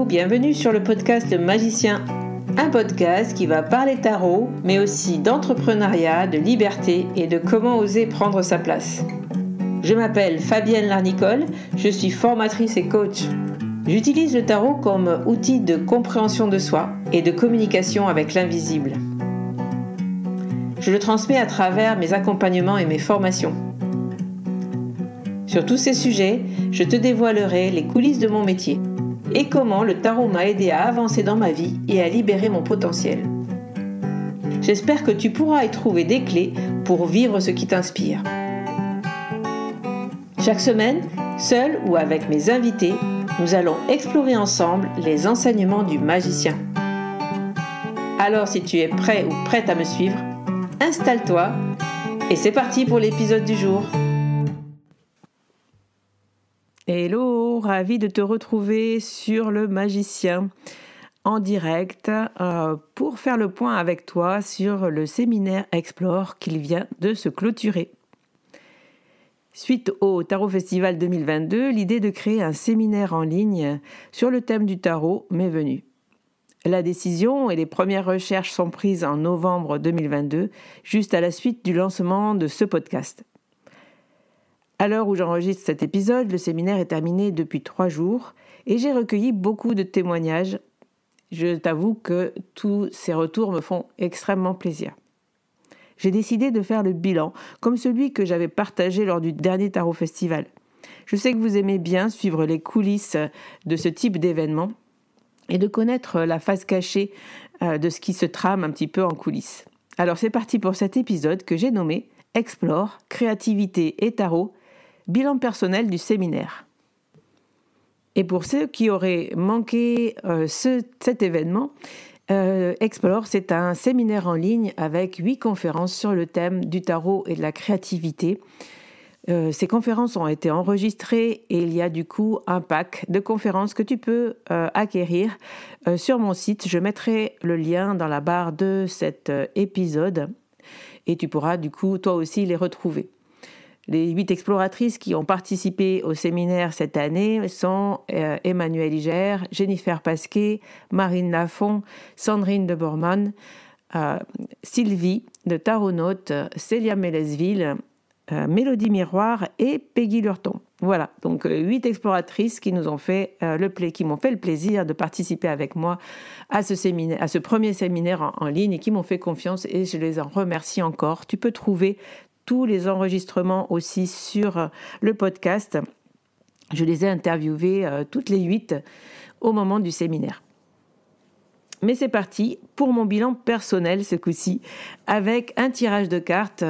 bienvenue sur le podcast Magicien, un podcast qui va parler tarot, mais aussi d'entrepreneuriat, de liberté et de comment oser prendre sa place. Je m'appelle Fabienne Larnicole, je suis formatrice et coach. J'utilise le tarot comme outil de compréhension de soi et de communication avec l'invisible. Je le transmets à travers mes accompagnements et mes formations. Sur tous ces sujets, je te dévoilerai les coulisses de mon métier et comment le tarot m'a aidé à avancer dans ma vie et à libérer mon potentiel. J'espère que tu pourras y trouver des clés pour vivre ce qui t'inspire. Chaque semaine, seul ou avec mes invités, nous allons explorer ensemble les enseignements du magicien. Alors si tu es prêt ou prête à me suivre, installe-toi et c'est parti pour l'épisode du jour. Hello, ravie de te retrouver sur le magicien en direct pour faire le point avec toi sur le séminaire Explore qui vient de se clôturer. Suite au Tarot Festival 2022, l'idée de créer un séminaire en ligne sur le thème du tarot m'est venue. La décision et les premières recherches sont prises en novembre 2022, juste à la suite du lancement de ce podcast. À l'heure où j'enregistre cet épisode, le séminaire est terminé depuis 3 jours et j'ai recueilli beaucoup de témoignages. Je t'avoue que tous ces retours me font extrêmement plaisir. J'ai décidé de faire le bilan, comme celui que j'avais partagé lors du dernier Tarot Festival. Je sais que vous aimez bien suivre les coulisses de ce type d'événement et de connaître la face cachée de ce qui se trame un petit peu en coulisses. Alors c'est parti pour cet épisode que j'ai nommé « Explore, créativité et tarot », bilan personnel du séminaire. Et pour ceux qui auraient manqué cet événement, Explore, c'est un séminaire en ligne avec 8 conférences sur le thème du tarot et de la créativité. Ces conférences ont été enregistrées et il y a du coup un pack de conférences que tu peux acquérir sur mon site. Je mettrai le lien dans la barre de cet épisode et tu pourras du coup toi aussi les retrouver. Les 8 exploratrices qui ont participé au séminaire cette année sont Emmanuelle Iger, Jennifer Pasquet, Marine Lafont, Sandrine de Bormann, Sylvie de Taronaute, Célia Mélesville, Mélodie Miroir et Peggy Lurton. Voilà, donc 8 exploratrices qui m'ont fait le plaisir de participer avec moi à ce premier séminaire en ligne et qui m'ont fait confiance et je les en remercie encore. Tu peux trouver tous les enregistrements aussi sur le podcast. Je les ai interviewées toutes les 8 au moment du séminaire. Mais c'est parti pour mon bilan personnel ce coup-ci, avec un tirage de cartes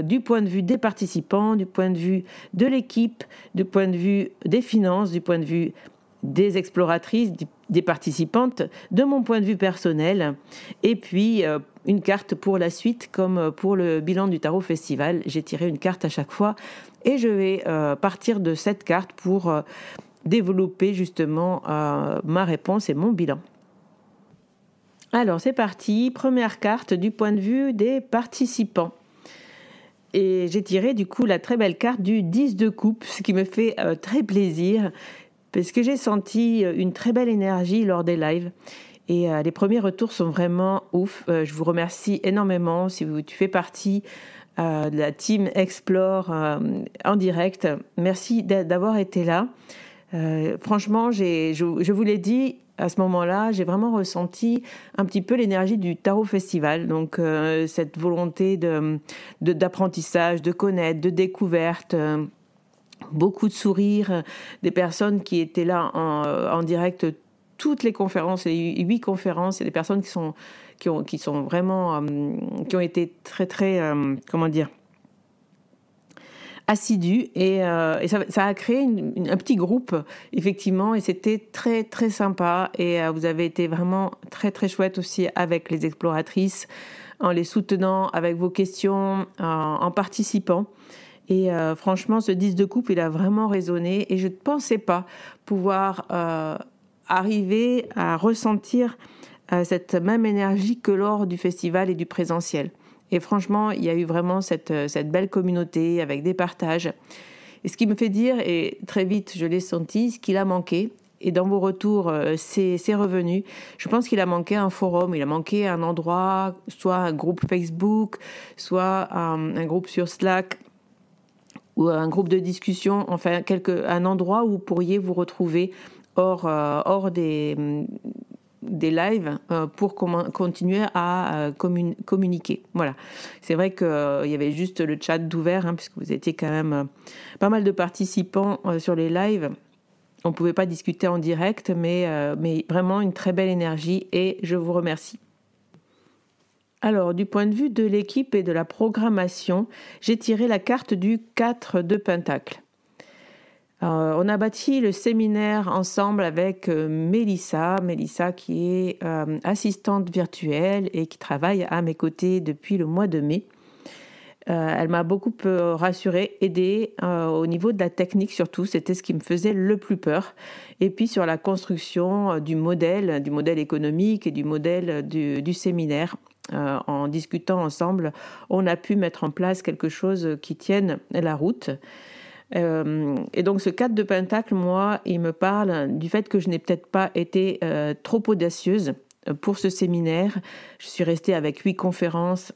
du point de vue des participants, du point de vue de l'équipe, du point de vue des finances, du point de vue des exploratrices, des participantes, de mon point de vue personnel, et puis une carte pour la suite, comme pour le bilan du Tarot Festival. J'ai tiré une carte à chaque fois, et je vais partir de cette carte pour développer justement ma réponse et mon bilan. Alors c'est parti, première carte du point de vue des participants. Et j'ai tiré du coup la très belle carte du 10 de coupe, ce qui me fait très plaisir, parce que j'ai senti une très belle énergie lors des lives. Et les premiers retours sont vraiment ouf. Je vous remercie énormément si tu fais partie de la team Explore en direct. Merci d'avoir été là. Franchement, je vous l'ai dit, à ce moment-là, j'ai vraiment ressenti un petit peu l'énergie du Tarot Festival. Donc, cette volonté d'apprentissage, de connaître, de découverte, beaucoup de sourires, des personnes qui étaient là en direct, toutes les conférences, les 8 conférences, il y a des personnes qui sont vraiment, qui ont été très, très, assidus et ça a créé un petit groupe effectivement et c'était très très sympa et vous avez été vraiment très très chouette aussi avec les exploratrices en les soutenant avec vos questions, en participant et franchement ce 10 de coupe il a vraiment résonné et je ne pensais pas pouvoir arriver à ressentir cette même énergie que lors du festival et du présentiel. Et franchement, il y a eu vraiment cette belle communauté avec des partages. Et ce qui me fait dire, et très vite je l'ai senti, ce qu'il a manqué, et dans vos retours, c'est revenu. Je pense qu'il a manqué un forum, il a manqué un endroit, soit un groupe Facebook, soit un groupe sur Slack ou un groupe de discussion, enfin un endroit où vous pourriez vous retrouver hors des lives pour continuer à communiquer. Voilà. C'est vrai qu'il y avait juste le chat d'ouvert, puisque vous étiez quand même pas mal de participants sur les lives. On ne pouvait pas discuter en direct, mais vraiment une très belle énergie et je vous remercie. Alors, du point de vue de l'équipe et de la programmation, j'ai tiré la carte du 4 de Pentacle. On a bâti le séminaire ensemble avec Mélissa qui est assistante virtuelle et qui travaille à mes côtés depuis le mois de mai. Elle m'a beaucoup rassurée, aidée au niveau de la technique surtout, c'était ce qui me faisait le plus peur. Et puis sur la construction du modèle économique et du modèle du séminaire. En discutant ensemble, on a pu mettre en place quelque chose qui tienne la route. Et donc ce 4 de Pentacle, moi, il me parle du fait que je n'ai peut-être pas été trop audacieuse pour ce séminaire. Je suis restée avec 8 conférences,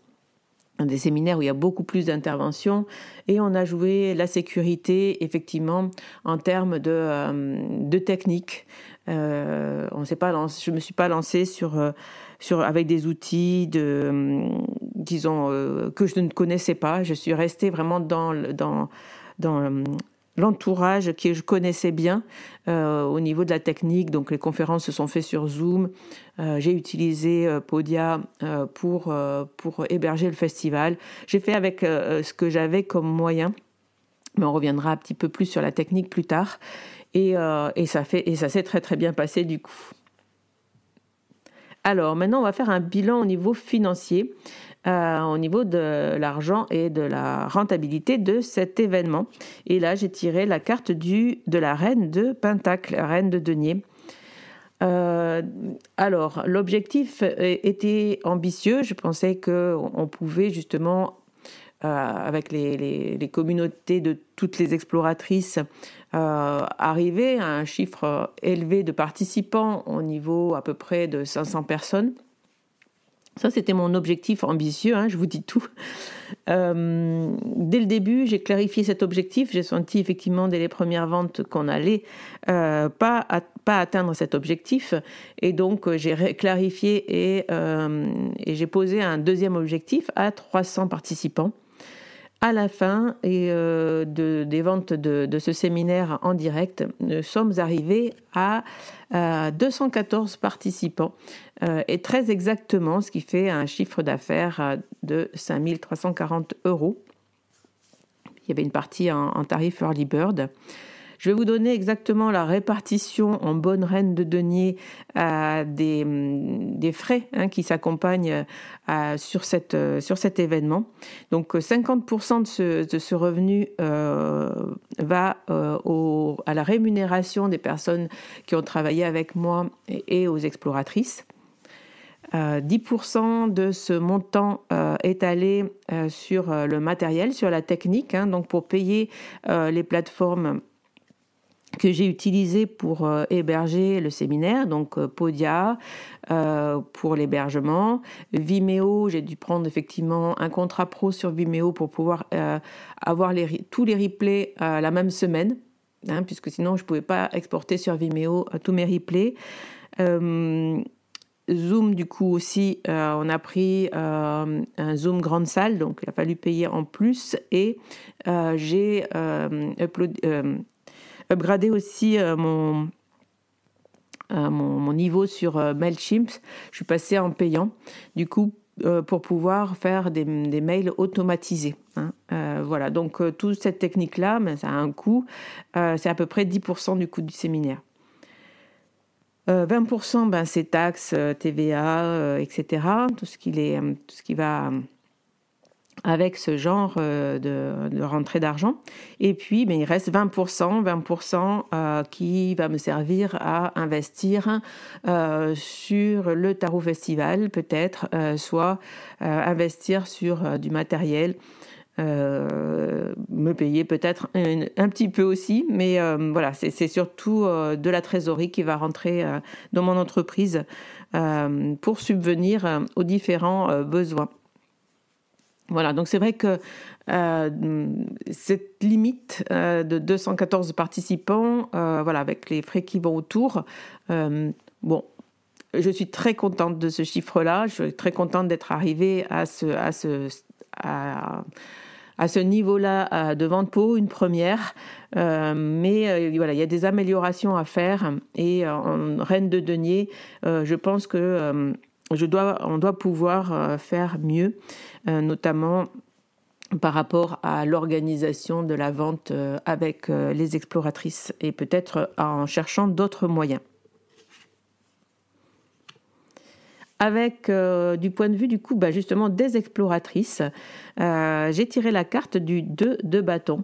des séminaires où il y a beaucoup plus d'interventions, et on a joué la sécurité effectivement en termes de technique. Je me suis pas lancée avec des outils disons que je ne connaissais pas. Je suis restée vraiment dans l'entourage que je connaissais bien au niveau de la technique. Donc les conférences se sont faites sur Zoom. J'ai utilisé Podia pour héberger le festival. J'ai fait avec ce que j'avais comme moyen, mais on reviendra un petit peu plus sur la technique plus tard. Et ça s'est très très bien passé du coup. Alors maintenant, on va faire un bilan au niveau financier. Au niveau de l'argent et de la rentabilité de cet événement. Et là, j'ai tiré la carte de la reine de Pentacle, reine de denier. Alors, l'objectif était ambitieux. Je pensais qu'on pouvait justement, avec les communautés de toutes les exploratrices, arriver à un chiffre élevé de participants au niveau à peu près de 500 personnes. Ça, c'était mon objectif ambitieux, je vous dis tout. Dès le début, j'ai clarifié cet objectif. J'ai senti effectivement dès les premières ventes qu'on allait pas atteindre cet objectif. Et donc, j'ai clarifié et j'ai posé un deuxième objectif à 300 participants. À la fin des ventes de ce séminaire en direct, nous sommes arrivés à 214 participants et très exactement, ce qui fait un chiffre d'affaires de 5 340 €. Il y avait une partie en tarif Early Bird. Je vais vous donner exactement la répartition en bonne reine de denier des frais qui s'accompagnent sur cet événement. Donc 50% de ce revenu va à la rémunération des personnes qui ont travaillé avec moi et aux exploratrices. 10% de ce montant est allé sur le matériel, sur la technique, donc pour payer les plateformes que j'ai utilisé pour héberger le séminaire, donc Podia pour l'hébergement, Vimeo, j'ai dû prendre effectivement un contrat pro sur Vimeo pour pouvoir avoir tous les replays la même semaine, puisque sinon je ne pouvais pas exporter sur Vimeo tous mes replays. Zoom, du coup aussi, on a pris un Zoom grande salle, donc il a fallu payer en plus, et j'ai upgradé aussi mon niveau sur Mailchimp. Je suis passée en payant, du coup, pour pouvoir faire des mails automatisés. Voilà, donc toute cette technique-là, ça a un coût. C'est à peu près 10% du coût du séminaire. 20%, c'est taxes, TVA, etc. Tout ce qui va avec ce genre de rentrée d'argent. Et puis, il reste 20% qui va me servir à investir sur le Tarot Festival, peut-être, soit investir sur du matériel me payer peut-être un petit peu aussi, mais voilà, c'est surtout de la trésorerie qui va rentrer dans mon entreprise pour subvenir aux différents besoins. Voilà, donc c'est vrai que cette limite de 214 participants, voilà, avec les frais qui vont autour, bon, je suis très contente de ce chiffre-là. Je suis très contente d'être arrivée à ce niveau-là de vente pour une première. Mais voilà, il y a des améliorations à faire. Et en reine de denier, je pense que on doit pouvoir faire mieux, notamment par rapport à l'organisation de la vente avec les exploratrices et peut-être en cherchant d'autres moyens. Avec du point de vue du coup justement des exploratrices, j'ai tiré la carte du 2 de bâton.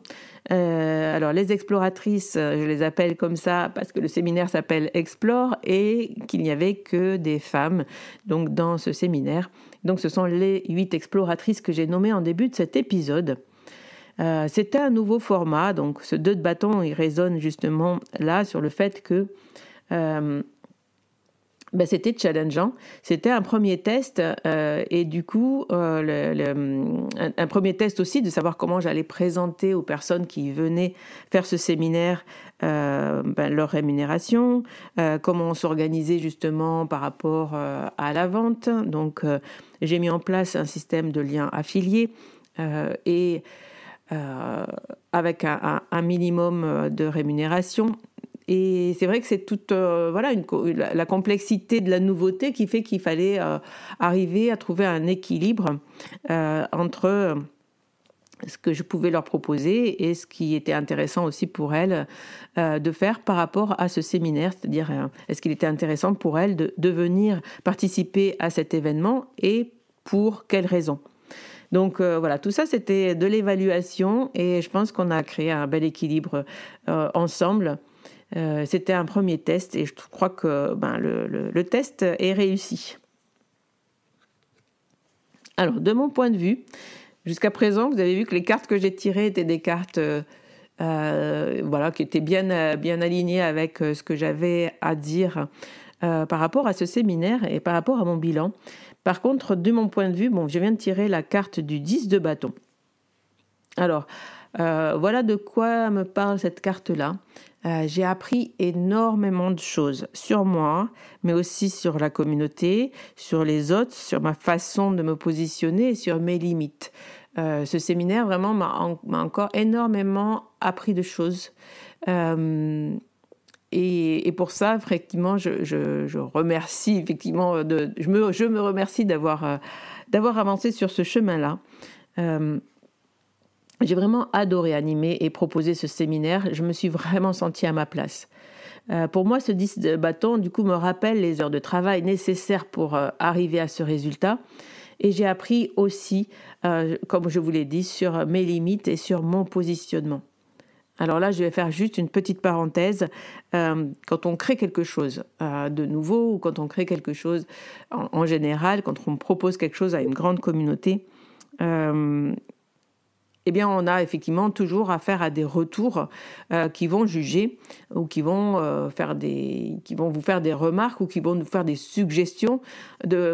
Alors les exploratrices, je les appelle comme ça parce que le séminaire s'appelle Explore et qu'il n'y avait que des femmes donc dans ce séminaire. Donc ce sont les 8 exploratrices que j'ai nommées en début de cet épisode. C'était un nouveau format, donc ce 2 de bâton il résonne justement là sur le fait que c'était challengeant. C'était un premier test et du coup, un premier test aussi de savoir comment j'allais présenter aux personnes qui venaient faire ce séminaire leur rémunération, comment on s'organisait justement par rapport à la vente. Donc, j'ai mis en place un système de liens affiliés et avec un minimum de rémunération. Et c'est vrai que c'est toute la complexité de la nouveauté qui fait qu'il fallait arriver à trouver un équilibre entre ce que je pouvais leur proposer et ce qui était intéressant aussi pour elles de faire par rapport à ce séminaire, c'est-à-dire est-ce qu'il était intéressant pour elles de venir participer à cet événement et pour quelles raisons. Donc voilà, tout ça c'était de l'évaluation et je pense qu'on a créé un bel équilibre ensemble. C'était un premier test et je crois que le test est réussi. Alors, de mon point de vue, jusqu'à présent, vous avez vu que les cartes que j'ai tirées étaient des cartes qui étaient bien alignées avec ce que j'avais à dire par rapport à ce séminaire et par rapport à mon bilan. Par contre, de mon point de vue, je viens de tirer la carte du 10 de bâton. Alors, voilà de quoi me parle cette carte-là. J'ai appris énormément de choses sur moi, mais aussi sur la communauté, sur les autres, sur ma façon de me positionner et sur mes limites. Ce séminaire vraiment m'a encore énormément appris de choses. Et pour ça, effectivement, je remercie, effectivement, je me remercie d'avoir avancé sur ce chemin-là. J'ai vraiment adoré animer et proposer ce séminaire. Je me suis vraiment sentie à ma place. Pour moi, ce 10 de bâton, du coup, me rappelle les heures de travail nécessaires pour arriver à ce résultat. Et j'ai appris aussi, comme je vous l'ai dit, sur mes limites et sur mon positionnement. Alors là, je vais faire juste une petite parenthèse. Quand on crée quelque chose de nouveau ou quand on crée quelque chose en général, quand on propose quelque chose à une grande communauté, on a effectivement toujours affaire à des retours qui vont juger ou qui vont vous faire des remarques ou qui vont nous faire des suggestions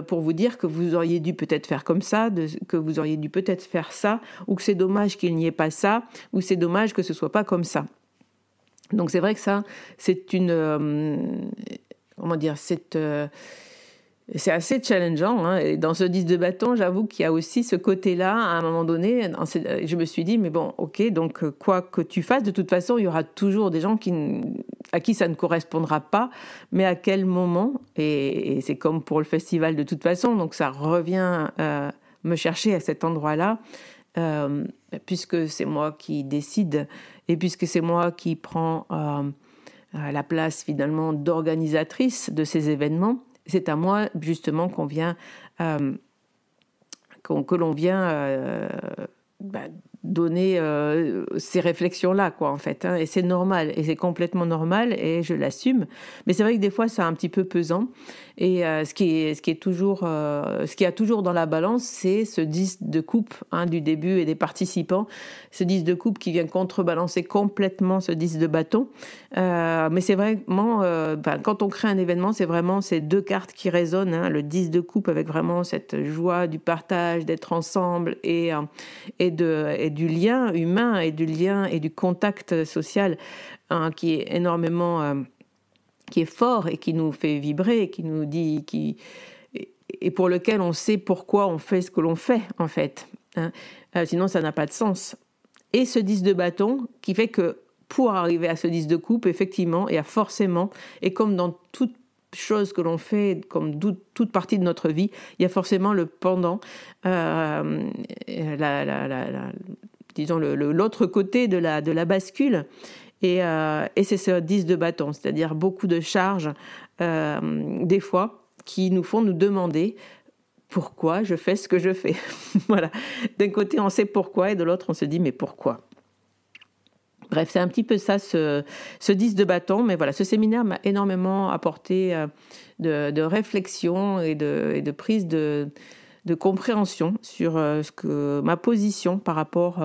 pour vous dire que vous auriez dû peut-être faire comme ça, que vous auriez dû peut-être faire ça, ou que c'est dommage qu'il n'y ait pas ça, ou c'est dommage que ce soit pas comme ça. Donc c'est vrai que ça, c'est c'est assez challengeant. Hein. Et dans ce 10 de bâton, j'avoue qu'il y a aussi ce côté-là. À un moment donné, je me suis dit, mais bon, ok, donc quoi que tu fasses, de toute façon, il y aura toujours des gens à qui ça ne correspondra pas. Mais à quel moment ? Et c'est comme pour le festival de toute façon, donc ça revient me chercher à cet endroit-là, puisque c'est moi qui décide et puisque c'est moi qui prends la place finalement d'organisatrice de ces événements. C'est à moi justement que l'on vient donner ces réflexions-là, quoi, en fait. Et c'est normal, et c'est complètement normal, et je l'assume. Mais c'est vrai que des fois, c'est un petit peu pesant. Et ce qui a toujours dans la balance, c'est ce 10 de coupe du début et des participants. Ce 10 de coupe qui vient contrebalancer complètement ce 10 de bâton. Mais c'est vraiment, quand on crée un événement, c'est vraiment ces deux cartes qui résonnent. Le 10 de coupe avec vraiment cette joie du partage, d'être ensemble et du lien humain et du lien et du contact social qui est énormément qui est fort et qui nous fait vibrer, qui nous dit et pour lequel on sait pourquoi on fait ce que l'on fait en fait. Sinon ça n'a pas de sens. Et ce 10 de bâton qui fait que pour arriver à ce 10 de coupe, effectivement, il y a forcément, et comme dans toute chose que l'on fait, comme toute partie de notre vie, il y a forcément le pendant, disons l'autre côté de la bascule. Et c'est ce 10 de bâton, c'est-à-dire beaucoup de charges, des fois, qui nous font nous demander pourquoi je fais ce que je fais. Voilà. D'un côté, on sait pourquoi, et de l'autre, on se dit, mais pourquoi ? Bref, c'est un petit peu ça, ce 10 de bâton. Mais voilà, ce séminaire m'a énormément apporté de réflexion et de prise de compréhension sur ma position par rapport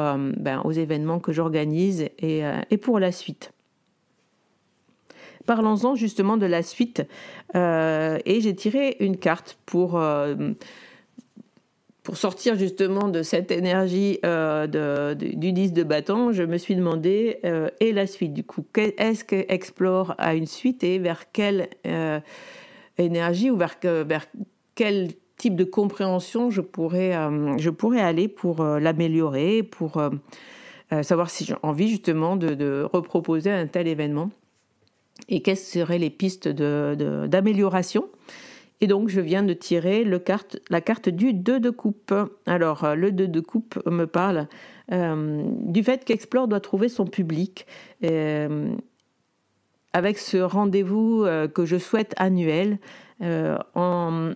aux événements que j'organise et pour la suite. Parlons-en justement de la suite. Et j'ai tiré une carte pour sortir justement de cette énergie du 10 de bâton. Je me suis demandé, et la suite du coup, est-ce qu'Explore a une suite et vers quelle énergie ou vers quel type de compréhension je pourrais aller pour l'améliorer, pour savoir si j'ai envie justement de reproposer un tel événement et quelles seraient les pistes d'amélioration. Et donc, je viens de tirer la carte du 2 de coupe. Alors, le 2 de coupe me parle du fait qu'Explore doit trouver son public avec ce rendez-vous que je souhaite annuel. En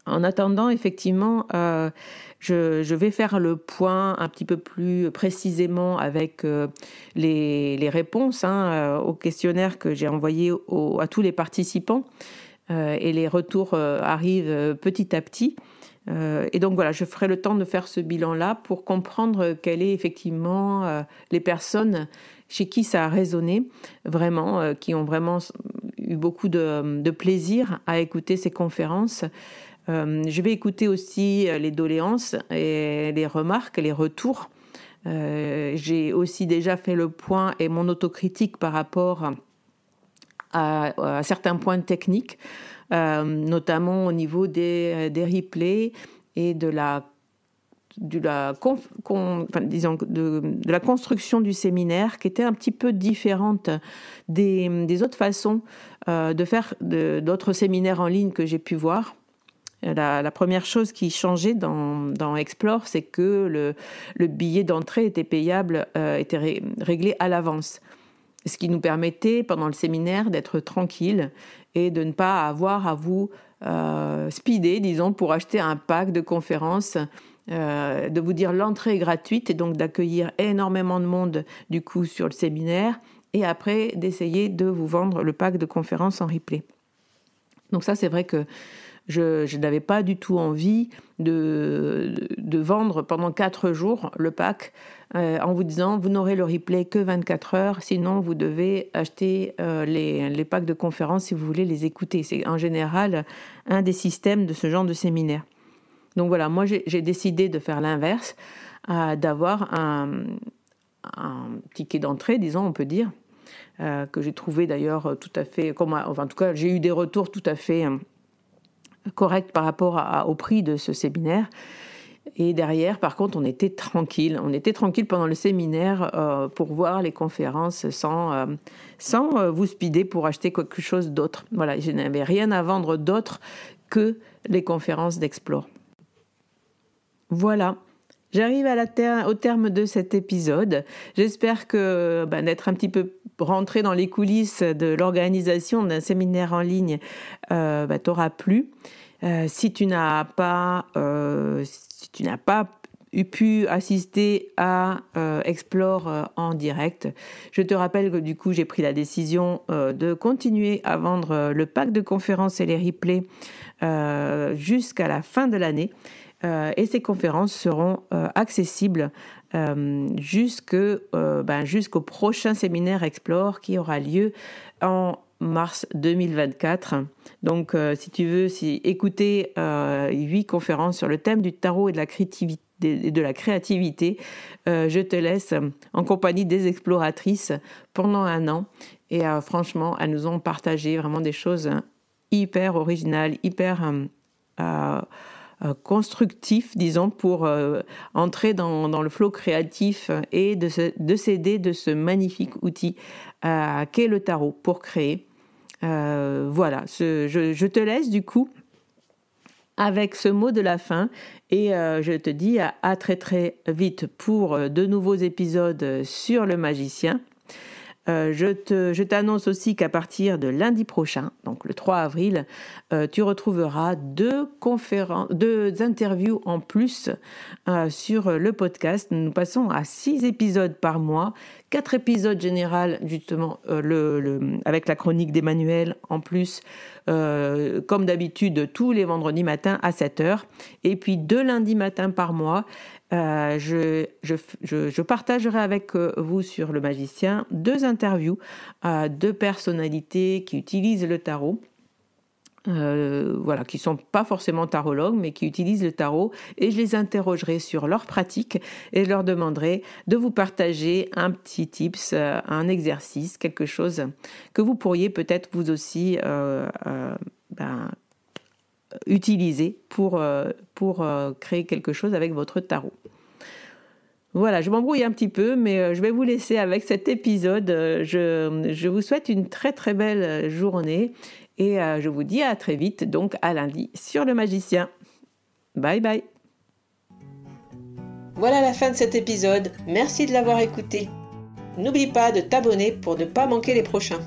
attendant, effectivement, je vais faire le point un petit peu plus précisément avec les réponses au questionnaire que j'ai envoyé à tous les participants. Et les retours arrivent petit à petit. Et donc voilà, je ferai le temps de faire ce bilan-là pour comprendre quelles est effectivement les personnes chez qui ça a résonné, vraiment, qui ont vraiment eu beaucoup de plaisir à écouter ces conférences. Je vais écouter aussi les doléances et les remarques, les retours. J'ai aussi déjà fait le point et mon autocritique par rapport à certains points techniques, notamment au niveau des replays et de la construction du séminaire, qui était un petit peu différente des autres façons de faire d'autres séminaires en ligne que j'ai pu voir. La première chose qui changeait dans Explore, c'est que le billet d'entrée était payable, était réglé à l'avance. Ce qui nous permettait, pendant le séminaire, d'être tranquille et de ne pas avoir à vous speeder, disons, pour acheter un pack de conférences, de vous dire l'entrée est gratuite et donc d'accueillir énormément de monde, du coup, sur le séminaire et après d'essayer de vous vendre le pack de conférences en replay. Donc ça, c'est vrai que je n'avais pas du tout envie de vendre pendant 4 jours le pack en vous disant vous n'aurez le replay que 24 heures, sinon vous devez acheter les packs de conférences si vous voulez les écouter. C'est en général un des systèmes de ce genre de séminaire. Donc voilà, moi j'ai décidé de faire l'inverse, d'avoir un ticket d'entrée, disons, on peut dire, que j'ai trouvé d'ailleurs tout à fait, en tout cas j'ai eu des retours tout à fait correct par rapport au prix de ce séminaire. Et derrière, par contre, on était tranquille. On était tranquille pendant le séminaire pour voir les conférences sans vous speeder pour acheter quelque chose d'autre. Voilà, je n'avais rien à vendre d'autre que les conférences d'Explore. Voilà. J'arrive au terme de cet épisode. J'espère que d'être un petit peu rentré dans les coulisses de l'organisation d'un séminaire en ligne t'aura plu. Si tu n'as pas pu assister à Explore en direct. Je te rappelle que du coup, j'ai pris la décision de continuer à vendre le pack de conférences et les replays jusqu'à la fin de l'année. Et ces conférences seront accessibles jusqu'au prochain séminaire Explore qui aura lieu en mars 2024. Donc, si tu veux écouter 8 conférences sur le thème du tarot et de la créativité, je te laisse en compagnie des exploratrices pendant 1 an. Et franchement, elles nous ont partagé vraiment des choses hyper originales, hyper constructif, disons, pour entrer dans le flow créatif et de s'aider de ce magnifique outil qu'est le tarot pour créer. Voilà, je te laisse du coup avec ce mot de la fin et je te dis à très très vite pour de nouveaux épisodes sur le magicien. Je t'annonce aussi qu'à partir de lundi prochain, donc le 3 avril, tu retrouveras 2 interviews en plus sur le podcast. Nous passons à 6 épisodes par mois, 4 épisodes généraux justement avec la chronique d'Emmanuel en plus, comme d'habitude tous les vendredis matins à 7h, et puis 2 lundis matins par mois. Je partagerai avec vous sur le magicien 2 interviews de personnalités qui utilisent le tarot, qui sont pas forcément tarologues mais qui utilisent le tarot, et je les interrogerai sur leur pratique et je leur demanderai de vous partager un petit tips, un exercice, quelque chose que vous pourriez peut-être vous aussi utiliser pour créer quelque chose avec votre tarot. Voilà, je m'embrouille un petit peu, mais je vais vous laisser avec cet épisode. Je vous souhaite une très très belle journée et je vous dis à très vite, donc à lundi sur le magicien. Bye bye. Voilà la fin de cet épisode. Merci de l'avoir écouté. N'oublie pas de t'abonner pour ne pas manquer les prochains.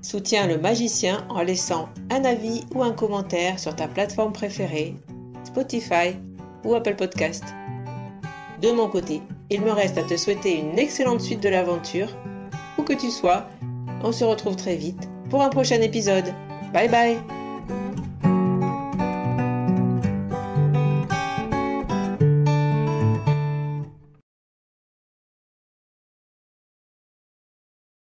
Soutiens le magicien en laissant un avis ou un commentaire sur ta plateforme préférée, Spotify ou Apple Podcast. De mon côté, il me reste à te souhaiter une excellente suite de l'aventure. Où que tu sois, on se retrouve très vite pour un prochain épisode. Bye bye!